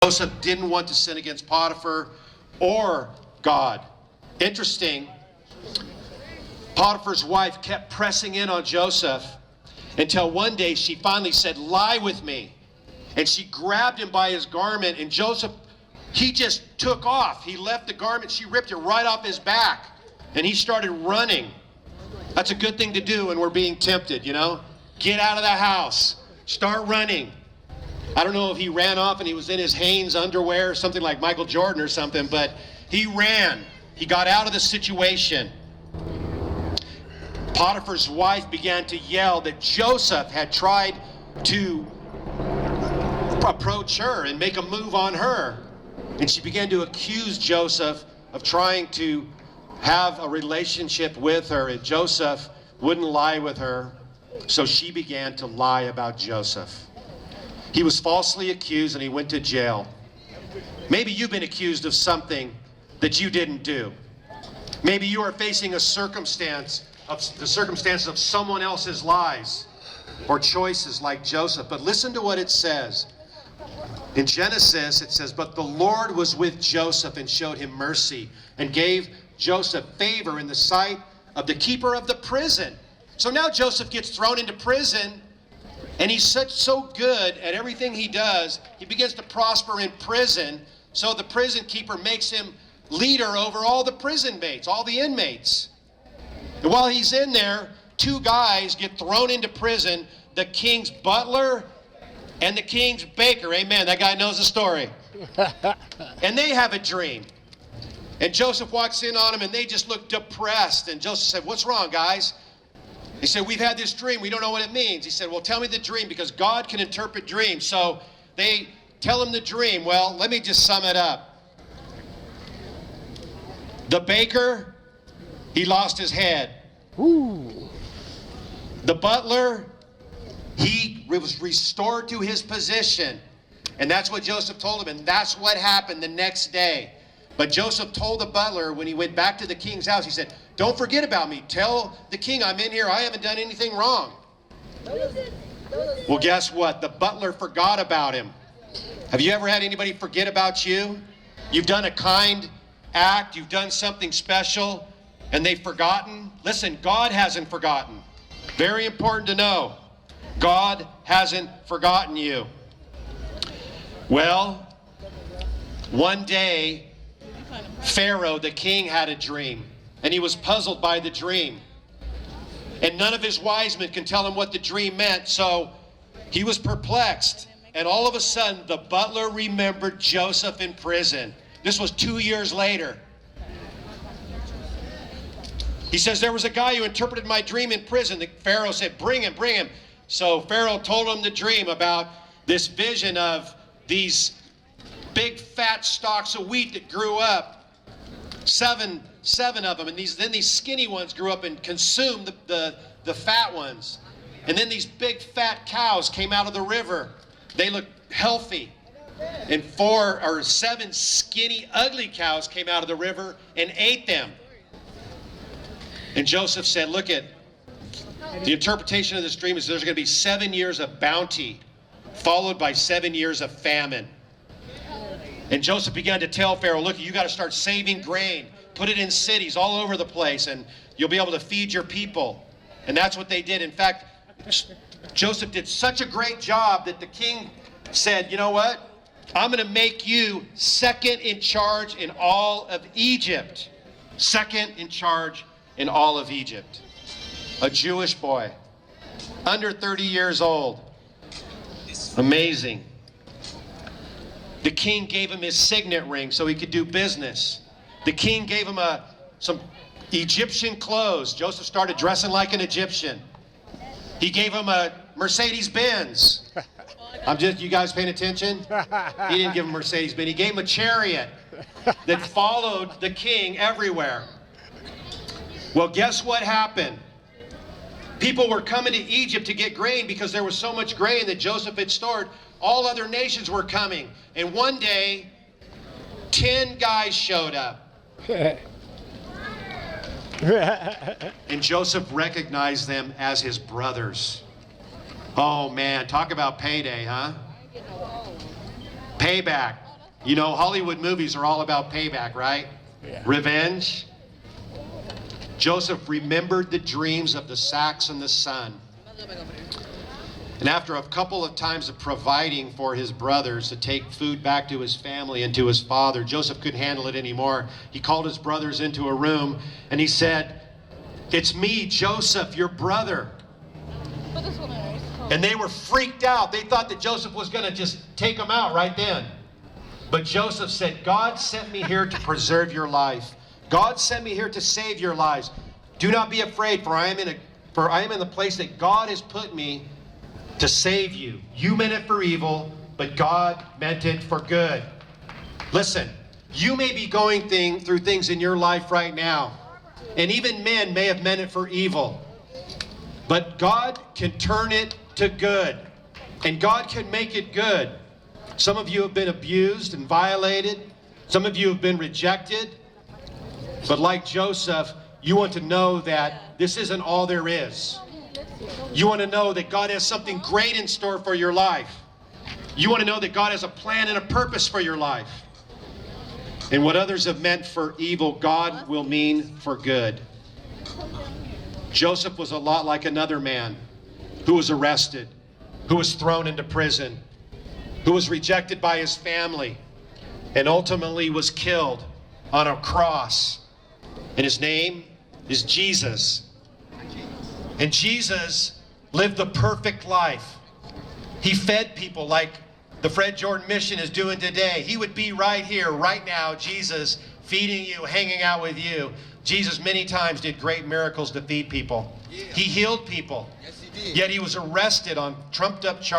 Joseph didn't want to sin against Potiphar or God. Interesting, Potiphar's wife kept pressing in on Joseph until one day she finally said, "Lie with me." And she grabbed him by his garment, and Joseph, he just took off. He left the garment, she ripped it right off his back, and he started running. That's a good thing to do when we're being tempted, you know? Get out of the house. Start running. I don't know if he ran off and he was in his Hanes underwear or something like Michael Jordan or something, but he ran. He got out of the situation. Potiphar's wife began to yell that Joseph had tried to approach her and make a move on her. And she began to accuse Joseph of trying to have a relationship with her, and Joseph wouldn't lie with her, so she began to lie about Joseph. He was falsely accused and he went to jail. Maybe you've been accused of something that you didn't do. Maybe you are facing a circumstance, the circumstances of someone else's lies or choices like Joseph. But listen to what it says. In Genesis, it says, "But the Lord was with Joseph and showed him mercy and gave Joseph favor in the sight of the keeper of the prison." So now Joseph gets thrown into prison, and he's so good at everything he does, he begins to prosper in prison. So the prison keeper makes him leader over all the prison mates, all the inmates. And while he's in there, two guys get thrown into prison, the king's butler and the king's baker. Amen. That guy knows the story. And they have a dream. And Joseph walks in on them, and they just look depressed. And Joseph said, "What's wrong, guys?" He said, "We've had this dream. We don't know what it means." He said, "Well, tell me the dream, because God can interpret dreams." So they tell him the dream. Well, let me just sum it up. The baker, he lost his head. Ooh. The butler, he was restored to his position. And that's what Joseph told him, and that's what happened the next day. But Joseph told the butler when he went back to the king's house, he said, "Don't forget about me. Tell the king I'm in here. I haven't done anything wrong." Well, guess what? The butler forgot about him. Have you ever had anybody forget about you? You've done a kind act, you've done something special, and they've forgotten? Listen, God hasn't forgotten. Very important to know. God hasn't forgotten you. Well, one day, Pharaoh, the king, had a dream, and he was puzzled by the dream. And none of his wise men can tell him what the dream meant, so he was perplexed. And all of a sudden, the butler remembered Joseph in prison. This was 2 years later. He says, "There was a guy who interpreted my dream in prison." The Pharaoh said, "Bring him, bring him." So Pharaoh told him the dream about this vision of these big fat stalks of wheat that grew up, seven of them, and then these skinny ones grew up and consumed the fat ones. And then these big fat cows came out of the river. They looked healthy. And 4 or 7 skinny, ugly cows came out of the river and ate them. And Joseph said, "Look at the interpretation of this dream is there's going to be 7 years of bounty, followed by 7 years of famine." And Joseph began to tell Pharaoh, "Look, you got to start saving grain. Put it in cities all over the place, and you'll be able to feed your people." And that's what they did. In fact, Joseph did such a great job that the king said, "You know what? I'm going to make you second in charge in all of Egypt." Second in charge in all of Egypt. A Jewish boy, under 30 years old. Amazing. The king gave him his signet ring so he could do business. The king gave him some Egyptian clothes. Joseph started dressing like an Egyptian. He gave him a Mercedes-Benz. You guys paying attention? He didn't give him a Mercedes-Benz. He gave him a chariot that followed the king everywhere. Well, guess what happened? People were coming to Egypt to get grain because there was so much grain that Joseph had stored. All other nations were coming. And one day, 10 guys showed up. And Joseph recognized them as his brothers. Oh man, talk about payday, huh? Payback. You know, Hollywood movies are all about payback, right? Yeah. Revenge. Joseph remembered the dreams of the sacks and the sun. And after a couple of times of providing for his brothers to take food back to his family and to his father, Joseph couldn't handle it anymore. He called his brothers into a room and he said, "It's me, Joseph, your brother." And they were freaked out. They thought that Joseph was going to just take them out right then. But Joseph said, "God sent me here to preserve your life. God sent me here to save your lives. Do not be afraid, for I am in the place that God has put me to save you. You meant it for evil, but God meant it for good." Listen, you may be going through things in your life right now, and even men may have meant it for evil, but God can turn it to good, and God can make it good. Some of you have been abused and violated. Some of you have been rejected. But like Joseph, you want to know that this isn't all there is. You want to know that God has something great in store for your life. You want to know that God has a plan and a purpose for your life. And what others have meant for evil, God will mean for good. Joseph was a lot like another man who was arrested, who was thrown into prison, who was rejected by his family, and ultimately was killed on a cross. And his name is Jesus. And Jesus lived the perfect life. He fed people like the Fred Jordan Mission is doing today. He would be right here, right now, Jesus, feeding you, hanging out with you. Jesus many times did great miracles to feed people. He healed people. Yes, he did. Yet he was arrested on trumped up charges.